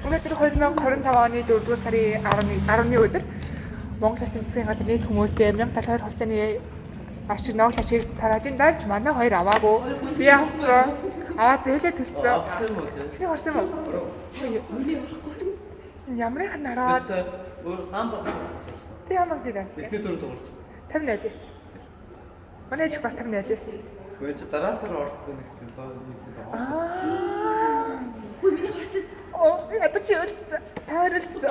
Өнөөдөр 2025 оны 4-р сарын 10-ны өдөр Монгол Улсын засгийн газар нийт хүмүүстэй 1072 хувьцааны ашиг ноогл ашиг тараажин дaalж манай хоёр аваагүй. Би авсан. Аваад зээлээ төлцөө. Чи орсон юм уу? Ямар их нараад. Ам багтсан. Тэ ямар гэдээс. Эхний төрөнд дуурч. 50-0-с. Манай чих бас 50-0-с. Гүйж дараатар ордог нэгтэй доо. Хөө миний хорцсон. Оо, ята чи үлдсэн. Тааралцсан.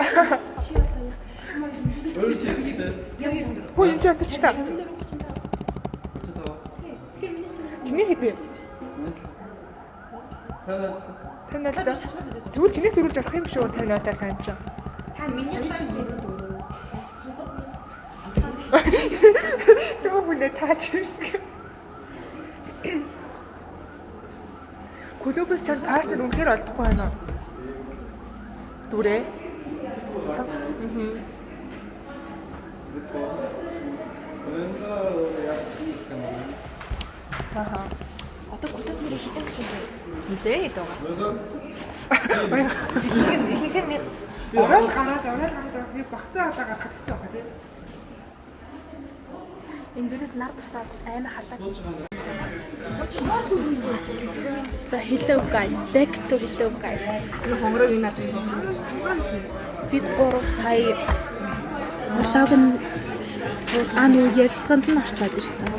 Хөө энэ ч өдөрчлээ. Чиний хэдэ? Танаа тэгвэл чиний төрүүлж орох юм шүү 50 удаа хаан ч. Та миний Тэгвэл хүнээ таач шиг. Клубс чад партнер үнэхээр олдохгүй байна. Дүрээ. Аха. одоо клуб нэр хитэн гэсэн юм. Нилээ хэд байгаа. Ихэнх нь Орол гараад би багцаа одоо гарах гэсэн байгаа тийм. энэ дээрээс нар тусаад амар халаа. За hello guys, back to hello guys. Хомрог энэ надад. Бид 3 сая влог нь ануу ярилцлаганд нь орчоод ирсэн.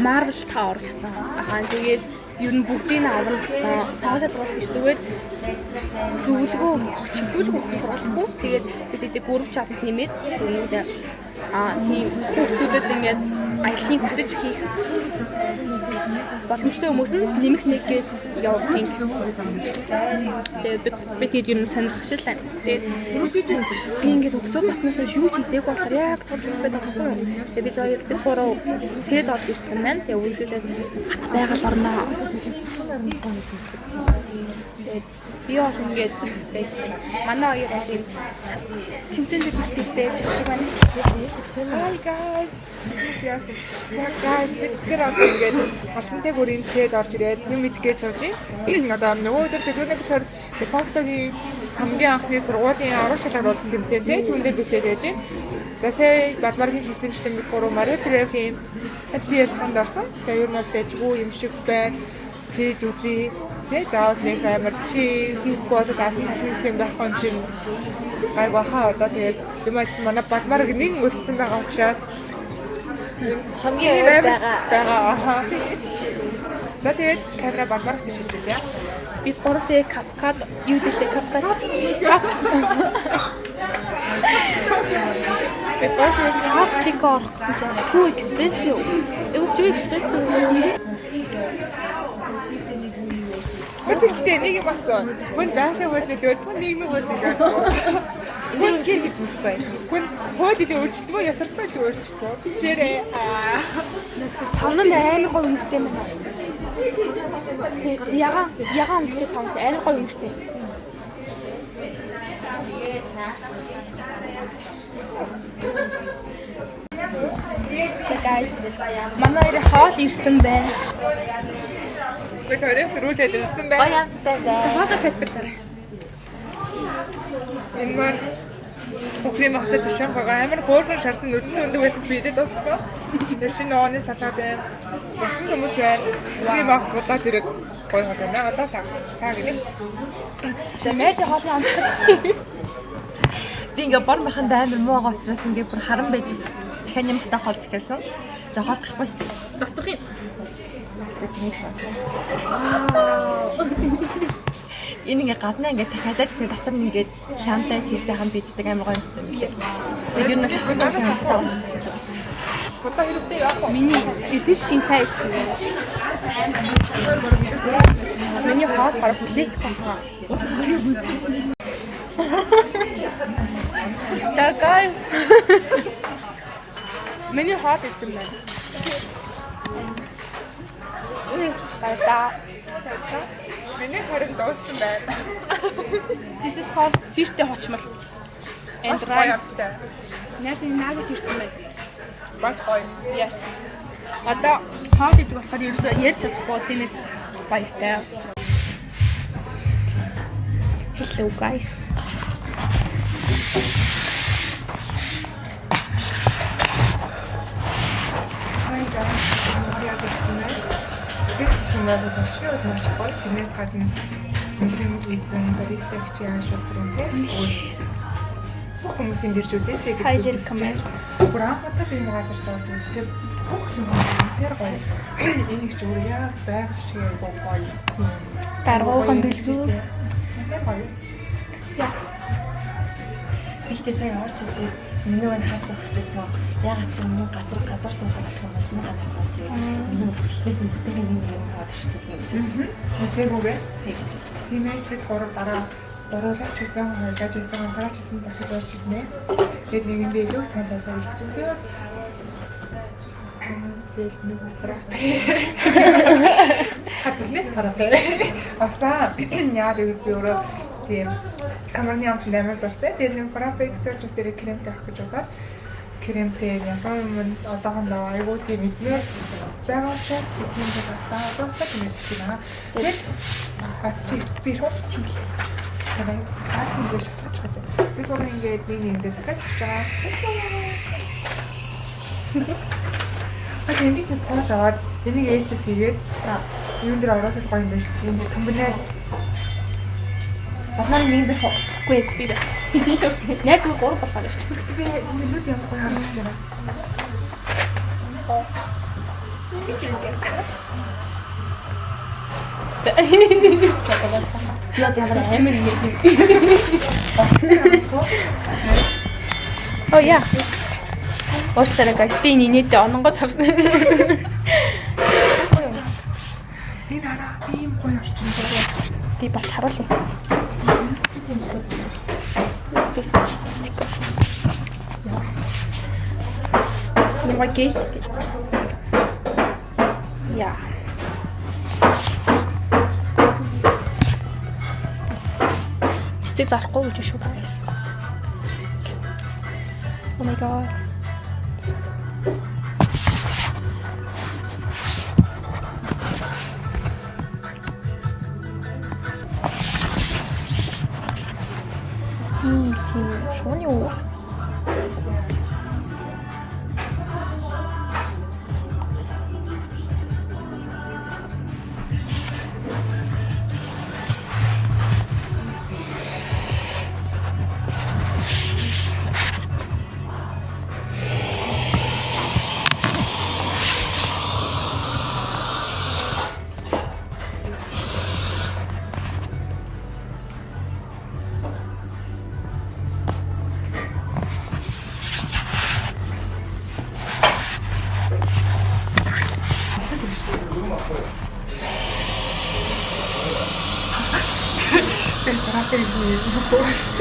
Marvel Tower гэсэн. Ахаа тэгээд ер нь бүгдийг нь авах гэсэн. Сошиал гол биш зүгээр зөвлөгөө чиглүүлэг өгөх сургалтгүй. Тэгээд бид эдгээр гүрв чатанд нэмээд тэгээд тийм хүүхдүүдэд ингээд аяллаа хөтөж хийх боломжтой хүмүүс нь нэмэх нэгээд явах юм гэсэн. Тэгээд бид ер нь сонирхшил байна. Тэгээд би ингээд өглөө баснаас юу ч хийдэггүй болохоор яг тулж өгөх гэдэг байхгүй юу. Тэгээд бид гурав цэд орж ирсэн байна. Тэгээд үйлчлээд хат байгаль орноо. Тэгээд би бол ингээд байж манай хоёр бол юм тэмцээний бэлтгэл байж ах шиг байна. Hi guys. Guys, бид ингээд хасантай бүрийн цэд орж ирээд юм мэдгээ сууж байна. Одоо нөгөө өдөр төлөвлөгөө битэр фактогийн хамгийн анхны сургуулийн аврах шалгаруулалт тэмцээнтэй түндэ бэлдээд байж байна. Тэсээ бадмаргийн хийсэнчлэн бид гурав Мария Тревийн HDL санд орсон. Тэгээ ер нь дэжгүй юм шиг байна. Хийж үзье. Тэ заавал нэг амар чи хийхгүй бол хийсэн байх юм чинь гайгүй хаа одоо тэгээд юм чинь манай бадмарг нэг өлсөн байгаа учраас Хамгийн байгаа. За тэгээд камера бадмарг хийж хэлээ. бид гуравтай капкад юу гэлээ капкад бид гуравтай капчик орох гэсэн чинь too expensive. It was too expensive. Өчигчтэй нэг юм басан. Хүн байхаа болоод хүн нийгмийн болоод. Энэ үнээр гэж үзсэн. Хүн хуулийг өөрчлөлтөө ясартай л өөрчлөлтөө. Бичээрээ. Савнанд амар гоё өнгөтэй байна. Тэг ягаан өнгөтэй савнд амар гоё өнгөтэй. So guys, манай хоол ирсэн байна. Бид хоёрыг төрүүлээд ирсэн байна. Гоё амттай байна. Хоолой хэлбэлээ. Энэ маань бүхний махтай тушаах байгаа амар хөөрхөн шарсан нүдсэн өндөг байсан бидэд дууссан. Тэр чинь нооны салаад байна. Ягсан хүмүүс байна. Бүхний мах будаа зэрэг гоё хоол байна. Одоо та гэнэ. Чамээ хоолны амттай. Би ингээ бор маханд амар муу байгаа учраас ингээ бүр харан байж дахиад нэмэгтэй хоол захиалсан. За хоол гарахгүй шүү дээ. Дотох юм. Энэ ингээ гаднаа ингээ дахиадаад тэгээ дотор нь ингээ шамтай чизтэй хамт bijдэг амар гоё юм шиг. Тэг юу нэг хатсан хамтаа болчихсон. Будаа хэрэгтэй яах вэ? Миний эдис шин цай ирсэн. Миний хоол гараа бүлээх байна. Да guys. Миний хоол ирсэн байна. Бата. Миний хорин дууссан байна. This is called сиртэй хочмол. And rice. Яс энэ нагаж ирсэн байна. Бас гоё. Yes. Одоо хоол идэх болохоор ерөөсөө ярьж чадахгүй тиймээс баяртай. Hello guys. Hi guys. Яг ирсэн. Сэтгэл хэмээн болчихвол маш гоё. Тэрнээс гадна юм эзэн бариста гэж яаж шалгах юм бэ? Бүх хүмүүсийн бирж үзээсэй гэж Highlight comment. Бүр анхудаа би энэ газар дорж үздэг. Бүх юм тэр гоё. Энийг ч өөр яг байг шиг гоё. Даргуухан дэлгүү. Тэр гоё. Тэгтээ сайн орж үзээ. Минийг нь харж зогсож байсан нь ягаад ч юм газар суухад болох юм бол энэ газар зорж минийг хэлсэн бүтээн нэг юм гадарч үзсэн. Үзээгүүгээ. Тиймээс бид гурав дараа боруулаач гэсэн, хойлооч гэсэн, гараач гэсэн дахиж орж ирнэ. Тэгээд нэгэндээ илүү сайн болоо гэсэн би бол зээл нэг прапе. Хацлмэт прапе. Аса яа дэвгүй би өөрөө тийм самарны амт нэмэр дуртай. Тэр нэг прапе гэсэн ч тэр кремтэй авах гэж бодоод кремтэй яхан одоохондоо айгуу тийм эднэр байгаа учраас би тийм нэг авсан. Одоо цаг юм байна. Тэгээд бат чи би рүү чиглээ. Тэгээд хаад нэг шатгач гэдэг. Би зөв ингээд нэг захиж байгаа. Тэгээд би паус аваад энийг ээсэс хийгээд юунд дэр ороод гоё юм байна шүү. Энэ комбинаа Манай нэг хгүй би. Яг зөв 3 болохоор шүү. би минут ямар гоё харагдаж байна. Би ч юм. Яг ямар амир юм. Oh yeah. Оштараа guys би нинэтэ ононгоос авсан. Энэ хараа ийм гоё орчин байна. Би бас харуулъя. This is tico. You want gate? Yeah. Цэцэг зарахгүй гэж шүү guys. Oh my god. Шоны уу?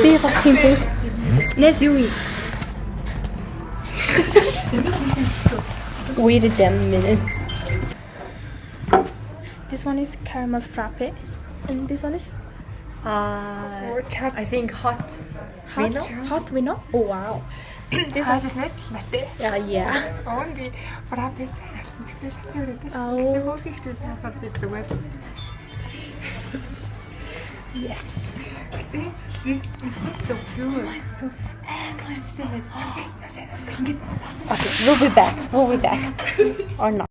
Би бас юм пост. Нэс юу юм? Wait a damn minute. This one is caramel frappe, and this one is I think hot. hot. Hot vino. Oh wow. This one. Хаалт латте. Yeah. Он би фрапе цагаасан. Гэтэл латте өрөөд. Oh. Хөөх ихтэй сайхан би зүгээр. Yes. This is so good. So Okay, we'll be back. We'll be back. Or not.